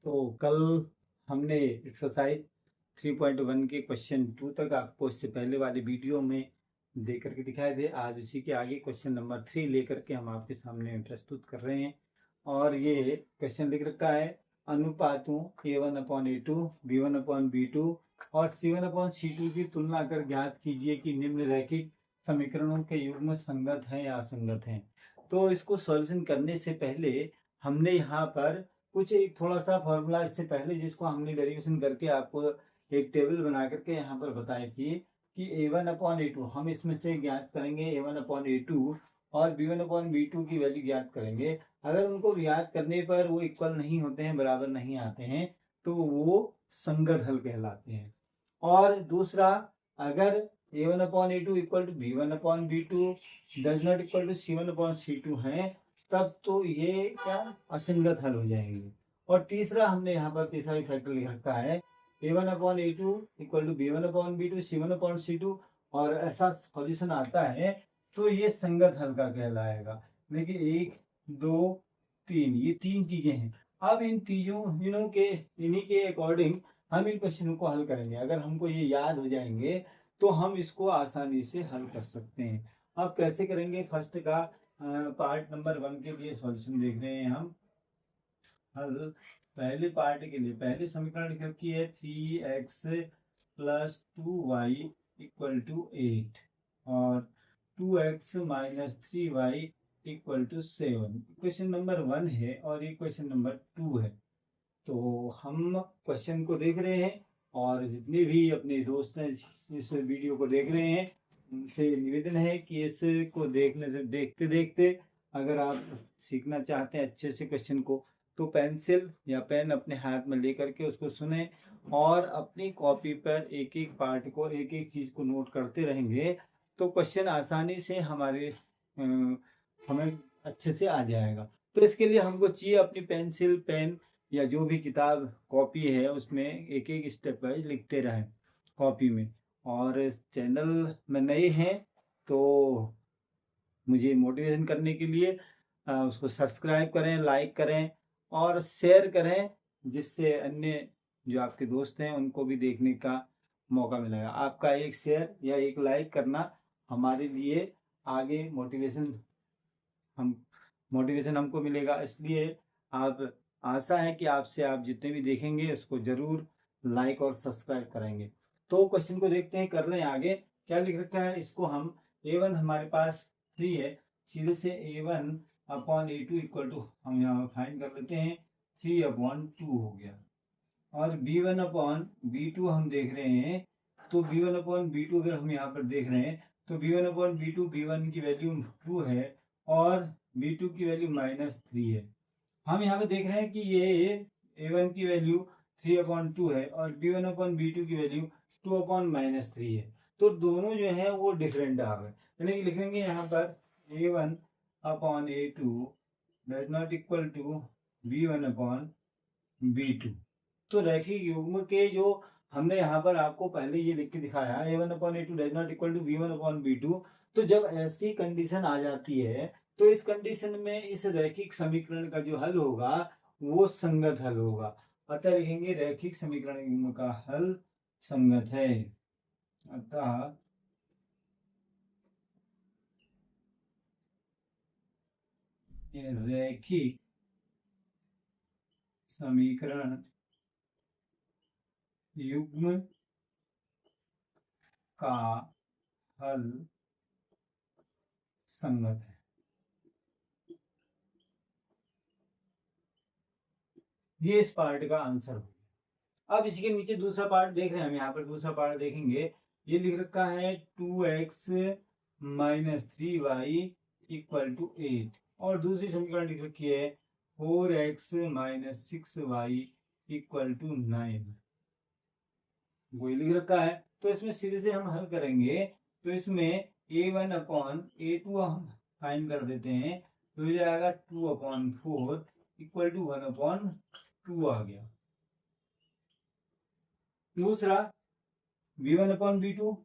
तो कल हमने एक्सरसाइज 3.1 के क्वेश्चन 2 तक आपको इससे पहले वाले वीडियो में दे करके दिखाए थे। आज इसी के आगे क्वेश्चन नंबर 3 लेकर के हम आपके सामने प्रस्तुत कर रहे हैं। और ये क्वेश्चन लिख रखा है, अनुपातों A1/A2, B1/B2 और C1/C2 की तुलना कर ज्ञात कीजिए कि निम्न रैखिक समीकरणों के युग्म संगत हैं या असंगत हैं। तो इसको सॉल्यूशन करने से पहले हमने यहाँ पर कुछ एक थोड़ा सा फॉर्मूला इससे पहले जिसको हमने डेरिवेशन करके आपको एक टेबल बना करके यहाँ पर बताया कि A1/A2 हम इसमें से ज्ञात करेंगे A1/A2 और B1/B2 की वैल्यू ज्ञात करेंगे। अगर उनको ज्ञात करने पर वो इक्वल नहीं होते हैं, बराबर नहीं आते हैं, तो वो संगत हल कहलाते हैं। और दूसरा, अगर A1/A2 equal to B1/B2 does not equal to C1/C2 है, तब तो ये क्या असंगत हल हो जाएंगे। और तीसरा, हमने यहाँ पर तीसरा फैक्टर लिख रखा है, A1/A2 equal to B1/B2 C1/C2 और ऐसा सॉल्यूशन आता है तो ये संगत हल का कहलाएगा। लेकिन 1, 2, 3 ये 3 चीजें हैं। अब इन्हीं के अकॉर्डिंग हम इन क्वेश्चनों को हल करेंगे। अगर हमको ये याद हो जाएंगे तो हम इसको आसानी से हल कर सकते हैं। अब कैसे करेंगे? फर्स्ट का पार्ट नंबर 1 के लिए सॉल्यूशन देख रहे हैं हम। हल पहले पार्ट के लिए पहले समीकरण लिख रखी है 3x + 2y = 8 और 2x - 3y = 7। क्वेश्चन नंबर 1 है और ये क्वेश्चन नंबर 2 है। तो हम क्वेश्चन को देख रहे हैं और जितने भी अपने दोस्त हैं इस वीडियो को देख रहे हैं उनसे निवेदन है कि इसको देखते देखते अगर आप सीखना चाहते हैं अच्छे से क्वेश्चन को, तो पेंसिल या पेन अपने हाथ में लेकर के उसको सुने और अपनी कॉपी पर एक एक पार्ट को, एक एक चीज को नोट करते रहेंगे तो क्वेश्चन आसानी से हमें अच्छे से आ जाएगा। तो इसके लिए हमको चाहिए अपनी पेंसिल, पेन या जो भी किताब कॉपी है उसमें एक एक स्टेप वाइज लिखते रहें कॉपी में। और इस चैनल में नए हैं तो मुझे मोटिवेशन करने के लिए उसको सब्सक्राइब करें, लाइक करें और शेयर करें, जिससे अन्य जो आपके दोस्त हैं उनको भी देखने का मौका मिलेगा। आपका एक शेयर या एक लाइक करना हमारे लिए आगे मोटिवेशन हमको मिलेगा। इसलिए आप आशा है कि आपसे आप जितने भी देखेंगे उसको जरूर लाइक और सब्सक्राइब करेंगे। तो क्वेश्चन को देखते हैं, कर रहे हैं आगे। क्या लिख रखा है? इसको हम A1 हमारे पास 3 है, सीधे से A1/A2 इक्वल टू हम यहाँ फाइंड कर लेते हैं 3/2 हो गया। और B1/B2 हम देख रहे हैं, तो B1/B2 अगर हम यहाँ पर देख रहे हैं तो B1/B2 B1 की वैल्यू 2 है और B2 की वैल्यू -3 है। हम यहाँ पे देख रहे हैं कि ये A1 की वैल्यू 3/2 है और B1/B2 की वैल्यू 2/-3 है। तो दोनों जो है वो डिफरेंट आ गए। यानी कि लिखेंगे यहाँ पर A1/A2 does not equal to B1/B2। तो रैखिक युग्म के जो हमने यहाँ पर आपको पहले ये लिख के दिखाया A1/A2 does not equal to B1/B2। तो जब ऐसी कंडीशन आ जाती है तो इस कंडीशन में इस रैखिक समीकरण का जो हल होगा वो संगत हल होगा। अतः लिखेंगे रैखिक समीकरण युग्म का हल संगत है। अतः रैखिक समीकरण युग्म का हल संगत है। ये इस पार्ट का आंसर हो गया। अब इसके नीचे दूसरा पार्ट देख रहे हैं हम, यहाँ पर दूसरा पार्ट देखेंगे। ये लिख रखा है 2x - 3y = 8 और दूसरी समीकरण लिख रखी है 4x - 6y = 9। वही लिख रखा है। तो इसमें सीधे से हम हल करेंगे तो इसमें A1/A2 हम फाइंड कर देते हैं तो हो जाएगा 2/4 = 1/2 आ गया। दूसरा B1/B2,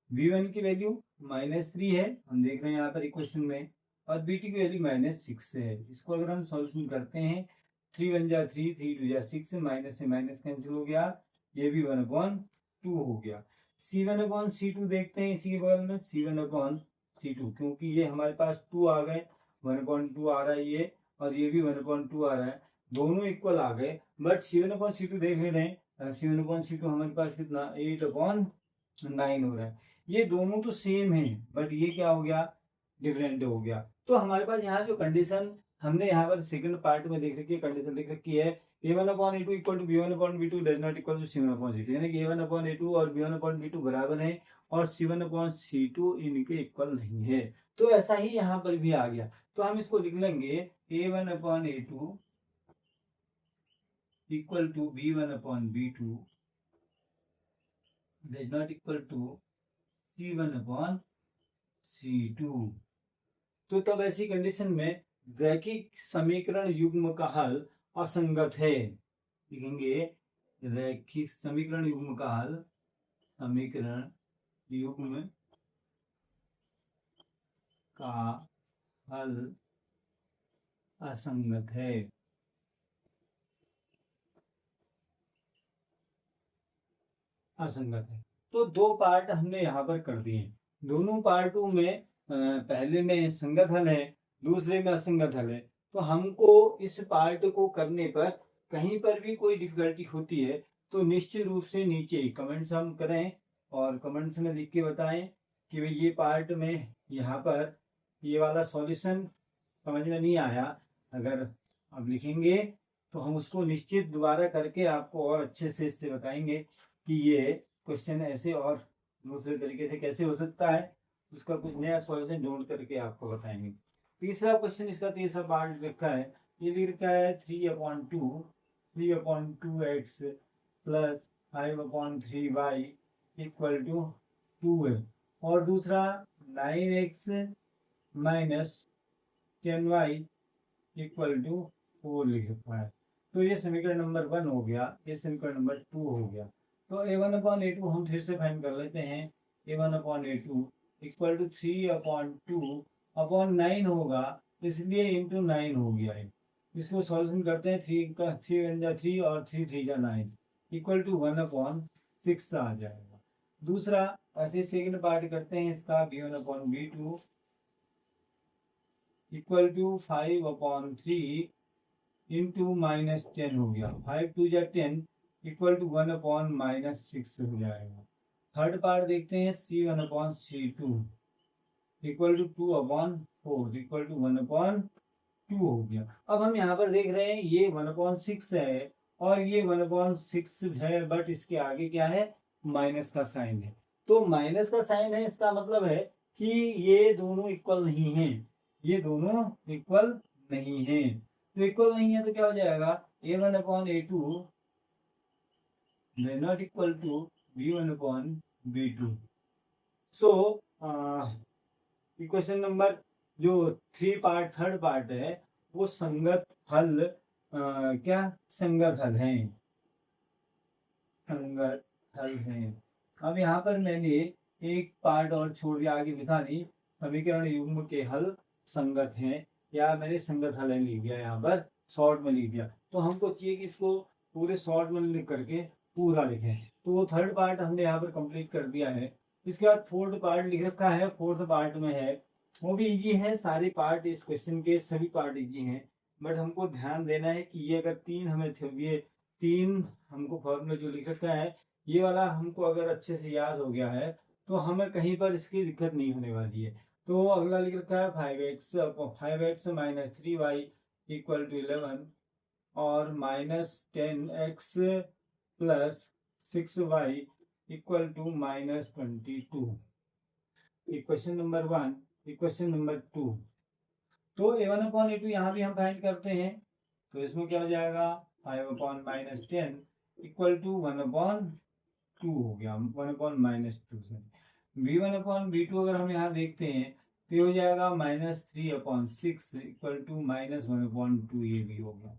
B1 की वैल्यू -3 है, हम देख रहे हैं यहाँ पर इक्वेशन में, और बीटी की वैल्यू -6 है। इसको अगर हम सॉल्यूशन करते हैं 3 1 जा 3, 3 2 जा 6, माइनस से माइनस कैंसिल हो गया, ये भी 1/2 हो गया। C1/C2 देखते हैं इसी के बगल में, C1/C2, क्योंकि ये हमारे पास 2 आ गए, 1/2 आ रहा है ये, और ये भी 1/2 आ रहा है, दोनों इक्वल आ गए। बट C1/C2 देख ले रहे हैं, C1/C2 हमारे पास कितना 8/9 हो रहा है। ये दोनों तो सेम है, बट ये क्या हो गया, डिफरेंट हो गया। तो हमारे पास यहाँ जो कंडीशन हमने यहाँ पर सेकंड पार्ट में देख रखी है, कंडीशन देख रखी है, A1/A2 equal to B1/B2 does not equal to C1/C2, यानी कि A1/A2 और B1/B2 बराबर है और C1/C2 इनके इक्वल नहीं है। तो ऐसा ही यहाँ पर भी आ गया, तो हम इसको लिख लेंगे A1/A2 equal to B1/B2 does not equal to C1/C2। तो तब ऐसी कंडीशन में रैखिक समीकरण युग्म का हल असंगत है। लिखेंगे रैखिक समीकरण युग्म का हल, समीकरण युग्म का हल असंगत है। असंगत है। तो दो पार्ट हमने यहाँ पर कर दिए, दोनों पार्टों में पहले में संगत हल है, दूसरे में असंगत हल है। तो हमको इस पार्ट को करने पर कहीं पर भी कोई डिफिकल्टी होती है तो निश्चित रूप से नीचे कमेंट्स हम करें और कमेंट्स में लिख के बताएं कि भाई ये पार्ट में यहाँ पर ये वाला सॉल्यूशन समझ में नहीं आया। अगर आप लिखेंगे तो हम उसको निश्चित दोबारा करके आपको और अच्छे से इससे बताएंगे कि ये क्वेश्चन ऐसे और दूसरे तरीके से कैसे हो सकता है, उसका कुछ नया सॉल्यूशन ढूंढ करके आपको बताएंगे। तीसरा क्वेश्चन, इसका तीसरा पार्ट लिखा है, ये लिखा है 3/2x plus 5/3y equal to 2 है, और दूसरा 9x minus 10y equal to 4 लिखा है। तो ये समीकरण नंबर 1 हो गया, ये समीकरण नंबर 2 हो गया। तो A1/A2 हम फिर से फाइंड कर लेते हैं। A1/A2 इक्वल टू 3/2/9 होगा, इसलिए इंटू 9 हो गया है। इसको सॉल्यूशन करते हैं, 3 का 3 1 जा 3 और 3 3 जा 9 इक्वल टू 1/6 आ जाएगा। दूसरा ऐसे सेकंड पार्ट करते हैं इसका, B1/B2 इक्वल टू 5/3 इंटू -10 हो गया, 5 2 जा 10 इक्वल टू 1/-6 हो जाएगा। थर्ड पार्ट देखते हैं, C1/C2 equal to 2/4 equal to 1/2 हो गया। अब हम यहाँ पर देख रहे हैं ये 1/6 है और ये 1/6 है, बट इसके आगे क्या है, माइनस का साइन है। तो माइनस का साइन है, इसका मतलब है कि ये दोनों इक्वल नहीं है, ये दोनों इक्वल नहीं है। तो इक्वल नहीं है तो क्या हो जाएगा, A1/A2 not equal to B1/B2। So equation number जो थर्ड पार्ट है वो संगत हल क्या संगत हल है, संगत हल है। अब यहाँ पर मैंने एक पार्ट और छोड़ दिया, आगे लिखा नहीं, समीकरण युग्म के हल संगत हैं, या मैंने संगत हल लिख दिया, यहाँ पर शॉर्ट में लिख दिया। तो हमको चाहिए कि इसको पूरे शॉर्ट में लिख करके पूरा लिखें। तो वो थर्ड पार्ट हमने यहाँ पर कंप्लीट कर दिया है। इसके बाद फोर्थ पार्ट लिख रखा है, फोर्थ पार्ट में है, वो भी इजी है, सारे पार्ट इस क्वेश्चन के सभी पार्ट इजी हैं, बट हमको ध्यान देना है कि ये अगर ये 3 हमको फॉर्मूला जो लिख रखा है, ये वाला हमको अगर अच्छे से याद हो गया है तो हमें कहीं पर इसकी दिक्कत नहीं होने वाली है। तो अगला लिख रखा है 5x minus 3y equal to 11 और -10x plus 6y equal to -22। Equation number 1, equation number 2। तो A1/A2 यहाँ भी हम फाइंड करते हैं, तो इसमें क्या हो जाएगा, 5/-10 इक्वल टू 1/2 हो गया, 1/-2 से। B1/B2 अगर हम यहाँ देखते हैं तो ये हो जाएगा -3/6 इक्वल टू -1/2, ये भी हो गया।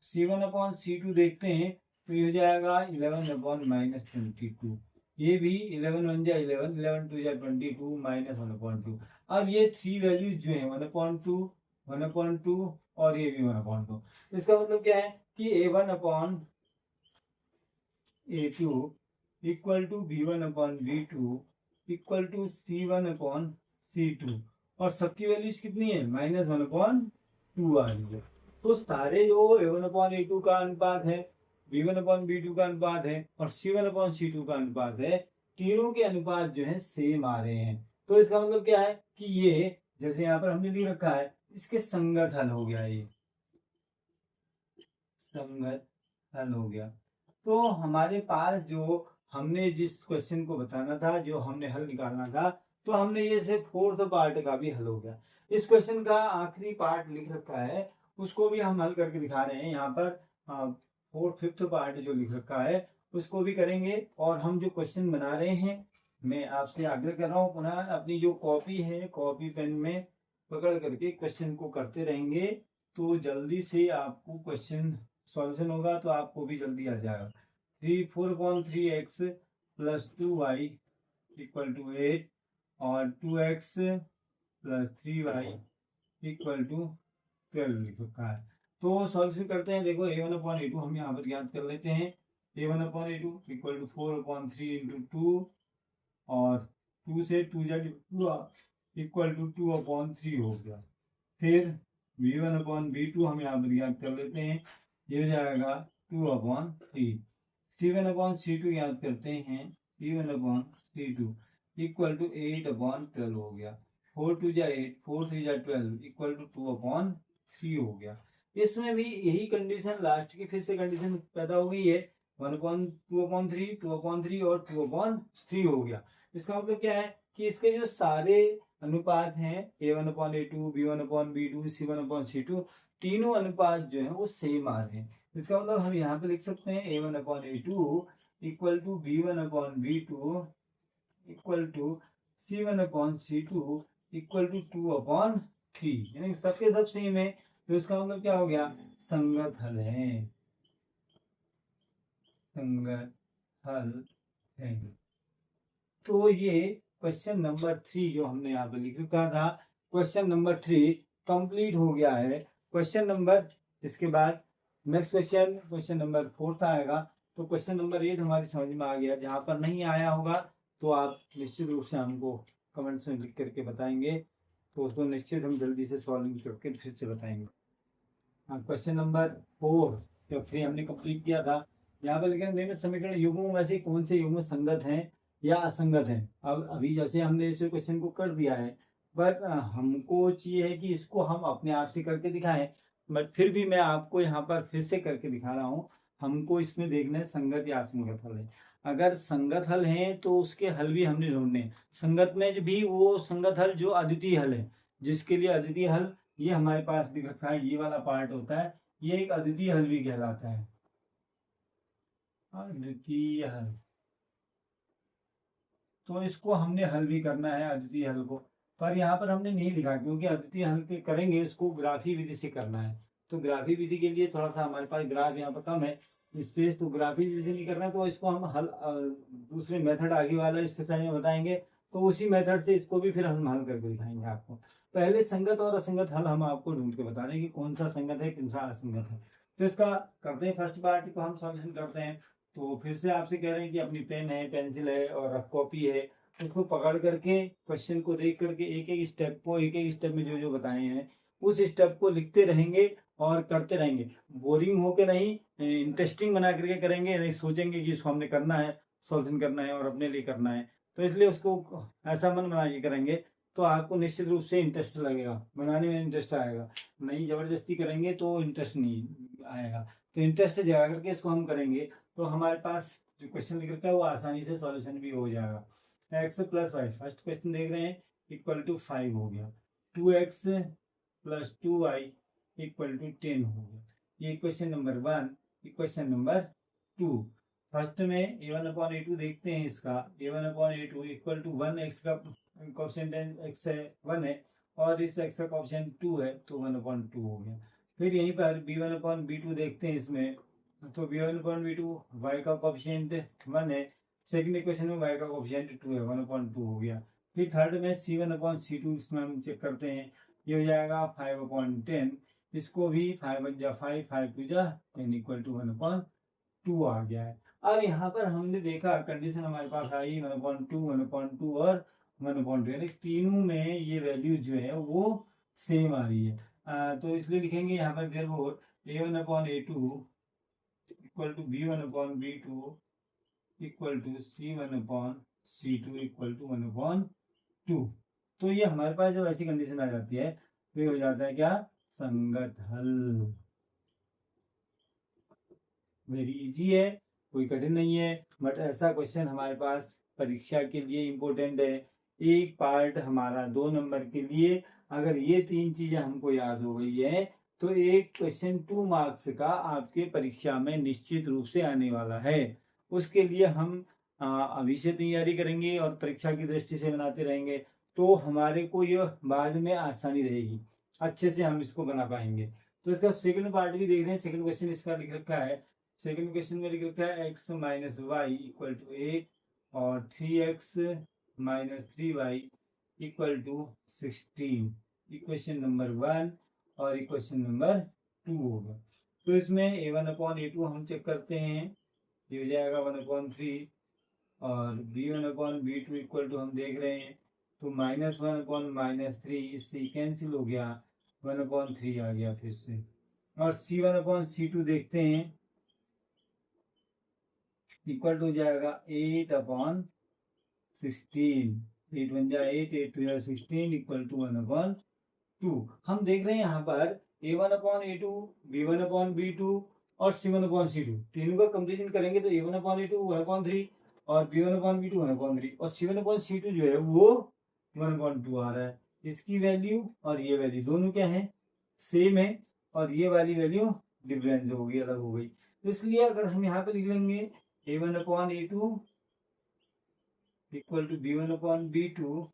C1/C2 देखते हैं तो ये हो जाएगा 11/-22, ये भी 11 1 जा 11, 11 2 जा 22 -1/2। अब ये 3 वैल्यूज जो है 1/2, 1/2 और ये भी 1/2, इसका मतलब क्या है कि A1/A2 equal to B1/B2 equal to C1/C2 और सबकी वैल्यूज कितनी है -1/2 आ रही है। तो सारे जो A1/A2 का अनुपात है, B1/B2 का अनुपात है और C1/C2 का अनुपात है, तीनों के अनुपात जो है सेम आ रहे हैं। तो इसका मतलब क्या है कि ये जैसे यहाँ पर हमने लिख रखा है, इसके संगत हल हो गया, ये संगत हल हो गया। तो हमारे पास जो हमने जिस क्वेश्चन को बताना था, जो हमने हल निकालना था, तो हमने ये से 4th पार्ट का भी हल हो गया। इस क्वेश्चन का आखिरी पार्ट लिख रखा है, उसको भी हम हल करके दिखा रहे हैं यहाँ पर। 5th पार्ट जो लिख रखा है उसको भी करेंगे। और हम जो क्वेश्चन बना रहे हैं, मैं आपसे आग्रह कर रहा हूँ, पुनः अपनी जो कॉपी है, कॉपी पेन में पकड़ करके क्वेश्चन को करते रहेंगे, तो जल्दी से आपको क्वेश्चन सॉल्यूशन होगा, तो आपको भी जल्दी आ जाएगा। 4/3x plus 2y equal to 8 और 2x plus 3y equal to 12 लिख रखा है। तो सॉल्यूशन करते हैं। देखो A1/A2 हम यहाँ पर ज्ञात कर लेते हैं। A1/A2 इक्वल टू 4/3 इंटू 2 और 2 से 2 इक्वल टू 2/3 हो गया। फिर B1/B2 हम यहाँ पर ज्ञात कर लेते हैं, ये हो जाएगा 2/3। C1/C2 याद करते हैं, C1/C2 इक्वल टू 8/12 हो गया। 4 2 जा 8, 4 3 जा 12 इक्वल टू 2/3 हो गया। इसमें भी यही कंडीशन लास्ट की फिर से कंडीशन पैदा हो गई है, 2/3, 2/3 और 2/3 हो गया। इसका मतलब क्या है कि इसके जो सारे अनुपात हैं A1/A2, B1/B2, C1/C2, तीनों अनुपात जो है वो सेम आ रहे हैं। इसका मतलब हम यहाँ पे लिख सकते हैं A1/A2 equal to B1/B2 equal to C1/C2 equal to 2/3, यानी सबके सब सेम है। तो इसका मतलब क्या हो गया, संगत हल है, संगत हल है। तो ये क्वेश्चन नंबर 3 जो हमने यहाँ पे लिख रखा था, क्वेश्चन नंबर 3 कंप्लीट हो गया है। क्वेश्चन नंबर, इसके बाद नेक्स्ट क्वेश्चन नंबर 4 आएगा। तो क्वेश्चन नंबर 8 हमारी समझ में आ गया। जहाँ पर नहीं आया होगा तो आप निश्चित रूप से हमको कमेंट्स में लिख करके बताएंगे, तो उसको निश्चित हम जल्दी से सॉल्व करके फिर से बताएंगे। हाँ, क्वेश्चन नंबर 4 जो 3 हमने कंप्लीट किया था, यहाँ पर लिखा है समीकरण युग्मों में से कौन से युग्म संगत हैं या असंगत हैं। अब अभी जैसे हमने इस क्वेश्चन को कर दिया है, बट हमको चाहिए है कि इसको हम अपने आप से करके दिखाएं, बट फिर भी मैं आपको यहाँ पर फिर से करके दिखा रहा हूँ। हमको इसमें देखना है संगत या असंगत हल है। अगर संगत हल है तो उसके हल भी हमने ढूंढने हैं। संगत में भी वो संगत हल जो अद्वितीय हल है, जिसके लिए अद्वितीय हल ये हमारे पास दिख रखा है, ये वाला पार्ट होता है, ये एक अद्वितीय हल भी कहलाता है, अद्वितीय हल। तो इसको हमने हल भी करना है अद्वितीय हल को, पर यहाँ पर हमने नहीं लिखा क्योंकि अद्वितीय हल के करेंगे इसको ग्राफी विधि से करना है। तो ग्राफी विधि के लिए थोड़ा सा हमारे पास ग्राफ यहाँ पर कम है स्पेस, तो ग्राफी विधि से नहीं करना, तो इसको हम हल दूसरे मेथड आगे वाला इसके साथ में बताएंगे। तो उसी मेथड से इसको भी फिर हम हल करके दिखाएंगे आपको। पहले संगत और असंगत हल हम आपको ढूंढ के बता रहे हैं कि कौन सा संगत है कौन सा असंगत है। तो इसका करते हैं, फर्स्ट पार्ट को हम सॉल्यूशन करते हैं। तो फिर से आपसे कह रहे हैं कि अपनी पेन है, पेंसिल है और रफ कॉपी है, उसको पकड़ करके क्वेश्चन को देख करके एक एक स्टेप में जो जो बताए हैं उस स्टेप को लिखते रहेंगे और करते रहेंगे। बोरिंग होके नहीं, इंटरेस्टिंग बना करके करेंगे, नहीं सोचेंगे कि इसको हमने करना है, सॉल्यूशन करना है और अपने लिए करना है। तो इसलिए उसको ऐसा मन बना के करेंगे तो आपको निश्चित रूप से इंटरेस्ट लगेगा, बनाने में इंटरेस्ट आएगा। नहीं जबरदस्ती करेंगे तो इंटरेस्ट नहीं आएगा। तो इंटरेस्ट जगा करके इसको हम करेंगे तो हमारे पास जो क्वेश्चन लिख रखा है वो आसानी से सॉल्यूशन भी हो जाएगा। x plus y, first question देख रहे हैं, इक्वल टू 5 हो गया। 2x plus 2y equal to 10 हो गया। ये question number 1। Question number 2, first में A1/A2 देखते हैं। इसका A1/A2 इक्वल टू 1x का कोएफिशिएंट x है 1 है और इस x का कोएफिशिएंट 2 है, तो 1/2 हो गया। फिर यहीं पर B1/B2 देखते हैं इसमें, तो B1/B2 y का कोएफिशिएंट 1 है, सेकंड इक्वेशन में y का कोएफिशिएंट 2 है, 1/2 हो गया। फिर थर्ड में C1/C2 इसमें हम चेक करते हैं, ये हो जाएगा 5/10। इसको भी 5 5 2 10 = 1/2 आ गया है। अब यहाँ पर हमने देखा कंडीशन हमारे पास आई 1/2 1/2 और 1/2, यानी तीनों में ये वैल्यू जो है वो सेम आ रही है। तो इसलिए लिखेंगे यहाँ पर देयरफॉर A1/A2 = B1/B2 = C1/C2 = 1/2। तो ये हमारे पास जब ऐसी कंडीशन आ जाती है तो ये हो जाता है क्या, संगत हल। वेरी इजी है, कोई कठिन नहीं है, बट ऐसा क्वेश्चन हमारे पास परीक्षा के लिए इम्पोर्टेंट है। एक पार्ट हमारा 2 नंबर के लिए, अगर ये 3 चीजें हमको याद हो गई है तो एक क्वेश्चन 2 मार्क्स का आपके परीक्षा में निश्चित रूप से आने वाला है। उसके लिए हम अभी से तैयारी करेंगे और परीक्षा की दृष्टि से बनाते रहेंगे तो हमारे को यह बाद में आसानी रहेगी, अच्छे से हम इसको बना पाएंगे। तो इसका सेकंड पार्ट भी देख रहे हैं। सेकंड क्वेश्चन इसका लिख रखा है, सेकंड क्वेश्चन में लिख रखा है x - y = 8 और 3x - 3y = 16। इक्वेशन नंबर 1 और इक्वेशन नंबर 2 होगा। तो इसमें A1/A2 हम चेक करते हैं, ये हो जाएगा 1/3 और B1/B2 = हम देख रहे हैं तो -1/- 3, इससे कैंसिल हो गया, 1/3 आ गया फिर से। और C1/C2 देखते हैं, इक्वल टू हो जाएगा 8/16, 8 1 जा 8, 8 2 जा 16 = 1/2। हम देख रहे हैं यहाँ पर A1/A2, B1/B2 और C1/C2 तीनों का कंपेरिजन करेंगे तो A1/A2 1/3 और B1/B2 1/3 और C1/C2 जो है वो 1/2 आ रहा है। इसकी वैल्यू और ये वैल्यू दोनों क्या है, सेम है, और ये वाली वैल्यू डिफरेंस हो गई, अलग हो गई। इसलिए अगर हम यहाँ पे लिख लेंगे A1/A2 = B1/B2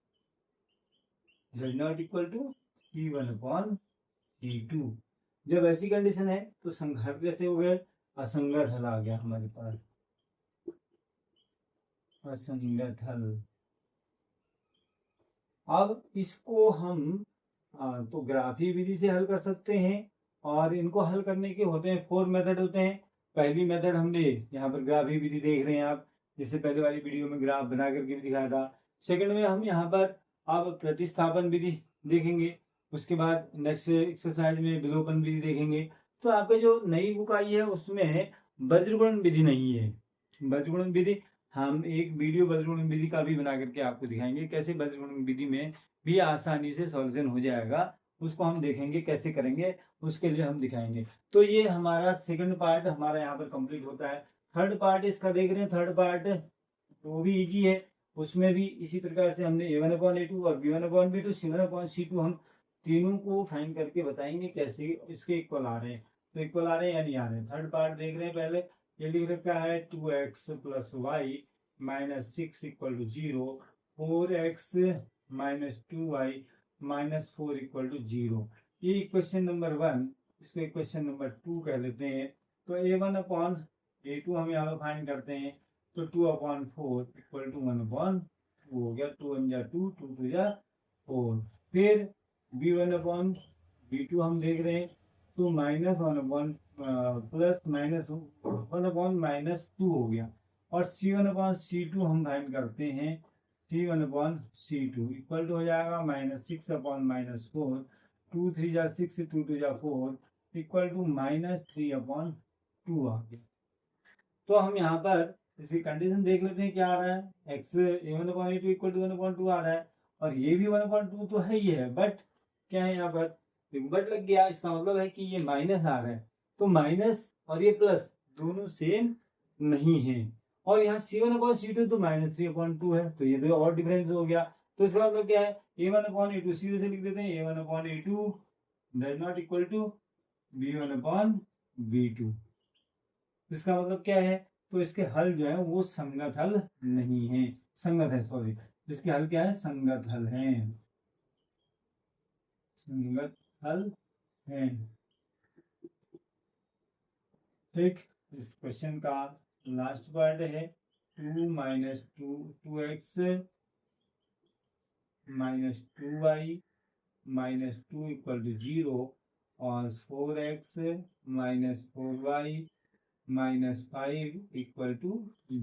does not = C1/C2। जब ऐसी कंडीशन है तो संघर्ष कैसे हो गए, असंगत हल आ गया हमारे पास, असंगत हल। अब इसको हम तो ग्राफी विधि से हल कर सकते हैं, और इनको हल करने के होते हैं 4 मेथड होते हैं। पहली मेथड हमने यहाँ पर ग्राफी विधि देख रहे हैं आप, जिससे पहले वाली वीडियो में ग्राफ बना करके भी दिखाया था। सेकंड में हम यहाँ पर अब प्रतिस्थापन विधि देखेंगे, उसके बाद नेक्स्ट एक्सरसाइज में विलोपन विधि देखेंगे। तो आपके जो नई बुक आई है उसमें वज्रगुणन विधि नहीं है। वज्रगुणन विधि हम एक वीडियो वज्रगुणन विधि का भी बना करके आपको दिखाएंगे, कैसे वज्रगुणन विधि में भी आसानी से सॉल्यूशन हो जाएगा, उसको हम देखेंगे कैसे करेंगे, उसके लिए हम दिखाएंगे। तो ये हमारा सेकंड पार्ट हमारा यहाँ पर कंप्लीट होता है। थर्ड पार्ट इसका देख रहे हैं, थर्ड पार्ट वो भी इजी है, उसमें भी इसी प्रकार से हमने A1/A2 और B1/B2 C1/C2 हम तीनों को फाइंड करके बताएंगे कैसे इसके इक्वल आ रहे हैं, तो इक्वल आ रहे हैं या नहीं आ रहे हैं। थर्ड पार्ट देख रहे हैं, पहले ये लिख रखा है 2x + y - 6 = 0, 4x - 2y - 4 = 0। ये इक्वेशन नंबर 1, इसको इक्वेशन नंबर 2 कह लेते हैं। तो A1/A2 हम यहाँ पर फाइंड करते हैं, तो 2/4 = 1/2 हो गया, 2 1 जा 2, 2 2 जा 4। फिर B1/B2 हम देख रहे हैं, तो -1/- 1/-2 हो गया। और C1/C2 हम फाइंड करते हैं, C1/C2 इक्वल टू हो जाएगा -6/-4, 2 3 जा 6, 2 2 जा 4 इक्वल टू -3/2 आ गया। तो हम यहाँ पर इसकी कंडीशन देख लेते हैं क्या आ रहा है, x A1/A2 = 1/2 आ रहा है, और ये भी 1/2 तो है ही है, बट क्या है यहाँ पर बट लग गया, इसका मतलब है कि ये माइनस आ रहा है। तो माइनस और ये प्लस दोनों सेम नहीं है, और यहाँ C1/C2 तो -3/2 है, तो ये तो और डिफरेंस हो गया। तो इसका मतलब क्या है, A1/A2 सीधे से लिख देते हैं, A1/A2 does not = B1/B2। इसका मतलब क्या है, तो इसके हल जो है वो संगत हल नहीं है, संगत है, सॉरी, इसके हल क्या है, संगत हल है, संगत हल है। ठीक, इस क्वेश्चन का लास्ट पार्ट है 2 - 2 2x -2y -2 इक्वल टू 0 और 4x -4y -5 equal to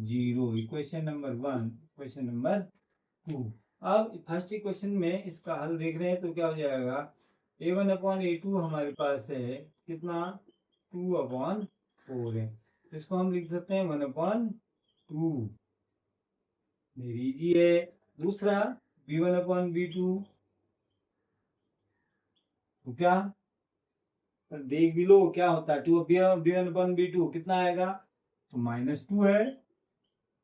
0। Equation number 1। Equation number 2। अब फर्स्ट इक्वेशन में इसका हल देख रहे हैं तो क्या हो जाएगा, a1/a2 हमारे पास है कितना, 2/4 है। इसको हम लिख सकते हैं 1/2। वेरी इजी है। दूसरा b1/b2, तो क्या देख भी लो क्या होता है, 2 b1/b2 कितना आएगा, तो -2 है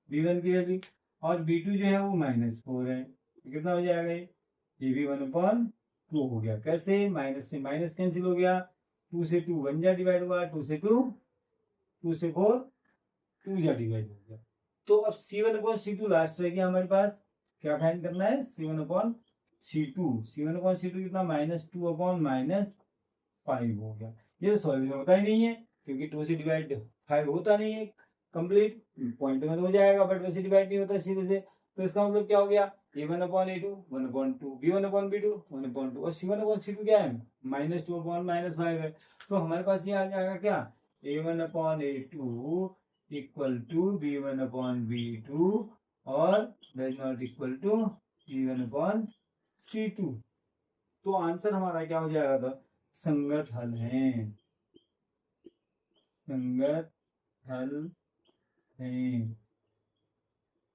b1 की वैल्यू, और b2 जो है वो -4 है, तो कितना हो जाएगा, ये भी 1/2 हो गया। कैसे, माइनस से माइनस कैंसिल हो गया, 2 से 2 1 जा डिवाइड हुआ, 2 से 2 2 से 4 2 जा डिवाइड हो गया। तो अब C1/C2 लास्ट रह गया हमारे पास। क्या फाइंड करना है, C1/C2। C1/C2 कितना, -2/-5 हो गया। ये सॉल्यूशन होता ही नहीं है क्योंकि 2 से डिवाइड 5 होता नहीं है कंप्लीट, पॉइंट में तो हो जाएगा बट वैसे डिवाइड नहीं होता सीधे से। तो इसका मतलब क्या हो गया, a1/a2 1/2, b1/b2 1/2, और C1/C2 क्या है, -2/-5 है। तो हमारे पास ये आ जाएगा क्या, a1/a2 इक्वल टू b1/b2 और that not equal to c1/c2। तो आंसर हमारा क्या हो जाएगा था, संगत हल है, संगत हल है।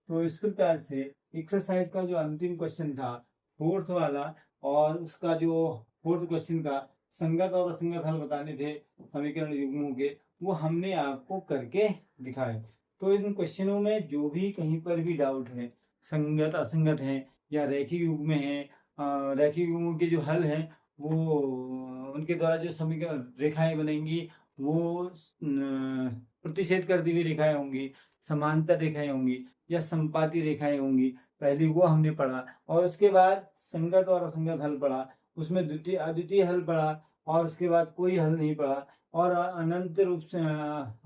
तो इस प्रकार से एक्सरसाइज का जो अंतिम क्वेश्चन था फोर्थ वाला, और उसका जो फोर्थ क्वेश्चन का संगत और असंगत हल बताने थे समीकरण युग्मों के, वो हमने आपको करके दिखाए। तो इन क्वेश्चनों में जो भी कहीं पर भी डाउट है, संगत असंगत है या रैखिक युग्म है, रैखिक युग्मों के जो हल हैं वो उनके द्वारा जो समीकरण रेखाएं बनेंगी वो प्रतिच्छेद करती हुई रेखाएं होंगी, समांतर रेखाएं होंगी या संपाती रेखाएं होंगी, पहले वो हमने पढ़ा। और उसके बाद संगत और असंगत हल पढ़ा, उसमें द्वितीय अद्वितीय हल पढ़ा, और उसके बाद कोई हल नहीं पढ़ा, और अनंत रूप से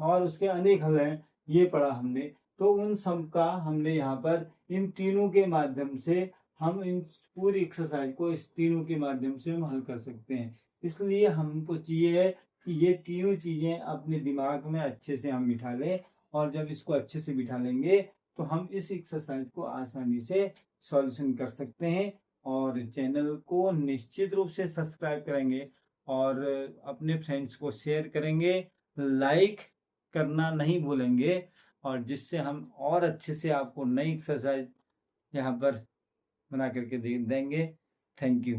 और उसके अनेक हल हैं ये पढ़ा हमने। तो उन सब का हमने यहाँ पर इन तीनों के माध्यम से हम इन पूरी एक्सरसाइज को इस तीनों के माध्यम से हम हल कर सकते हैं। इसलिए हमको चाहिए कि ये तीनों चीजें अपने दिमाग में अच्छे से हम बिठा लें, और जब इसको अच्छे से बिठा लेंगे तो हम इस एक्सरसाइज को आसानी से सॉल्यूशन कर सकते हैं। और चैनल को निश्चित रूप से सब्सक्राइब करेंगे और अपने फ्रेंड्स को शेयर करेंगे, लाइक करना नहीं भूलेंगे, और जिससे हम और अच्छे से आपको नई एक्सरसाइज यहाँ पर बना करके दे देंगे। Thank you.